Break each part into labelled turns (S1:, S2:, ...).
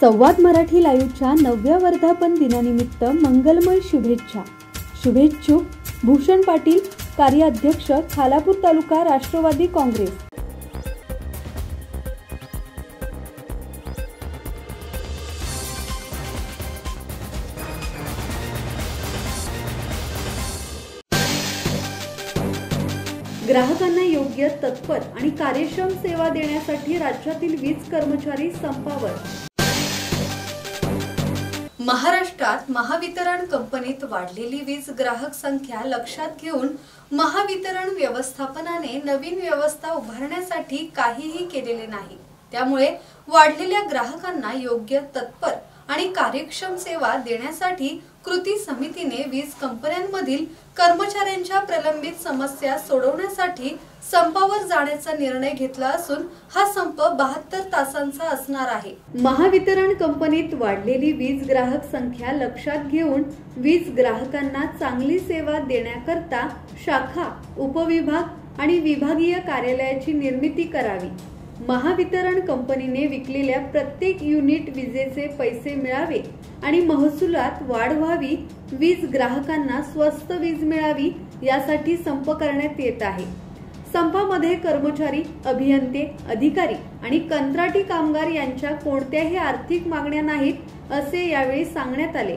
S1: संवाद मराठी लाईव्हच्या 9व्या वर्धापन दिनानिमित्त मंगलमय शुभेच्छा. शुभेच्छुक भूषण पाटील, कार्याध्यक्ष, खालापूर तालुका राष्ट्रवादी काँग्रेस. ग्राहकांना योग्य, तत्पर आणि कार्यक्षम सेवा देण्यासाठी राज्यातील वीज कर्मचारी संपावर. महाराष्ट्रात महावितरण कंपनीत वाढलेली वीज ग्राहक संख्या लक्षात घेऊन महावितरण व्यवस्थापनाने नवीन व्यवस्था उभारण्यासाठी काहीही केलेले नाही. त्यामुळे वाढलेल्या ग्राहकांना योग्य, तत्पर आणि कार्यक्षम सेवा देण्यासाठी कृती समितीने वीज कंपन्यांमधील कर्मचाऱ्यांच्या प्रलंबित समस्या सोडवण्यासाठी संपावर जाण्याचा निर्णय घेतला असून हा संप 72 तासांचा असणार आहे. महावितरण कंपनीत वाढलेली वीज ग्राहक संख्या लक्षात घेऊन वीज ग्राहकांना चांगली सेवा देण्याकरता शाखा, उपविभाग आणि विभागीय कार्यालयाची निर्मिती करावी. महावितरण कंपनीने विकलेल्या प्रत्येक युनिट विजेचे पैसे मिळावे आणि महसुलात वाढ व्हावी, वीज ग्राहकांना स्वस्त वीज मिळावी यासाठी संप करण्यात येत आहे. संपामध्ये कर्मचारी, अभियंते, अधिकारी आणि कंत्राटी कामगार यांच्या कोणत्याही आर्थिक मागण्या नाहीत असे यावेळी सांगण्यात आले.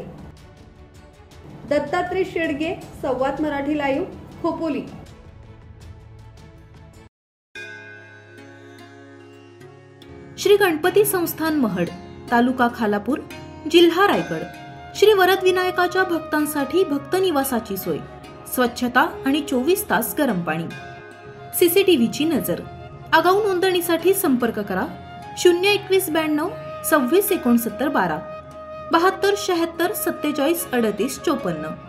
S1: दत्तात्रय शेडगे, संवाद मराठी लाईव्ह, खोपोली.
S2: श्री गणपती संस्थान महड, तालुका खालापूर, जिल्हा रायगड. श्री वरदविनायकाच्या भक्तांसाठी भक्त निवासाची सोय, स्वच्छता आणि 24 तास गरम पाणी. सीसीटीव्हीची नजर. आगाऊ नोंदणीसाठी संपर्क करा 021 92 26 69 12 72 76 47 38 54.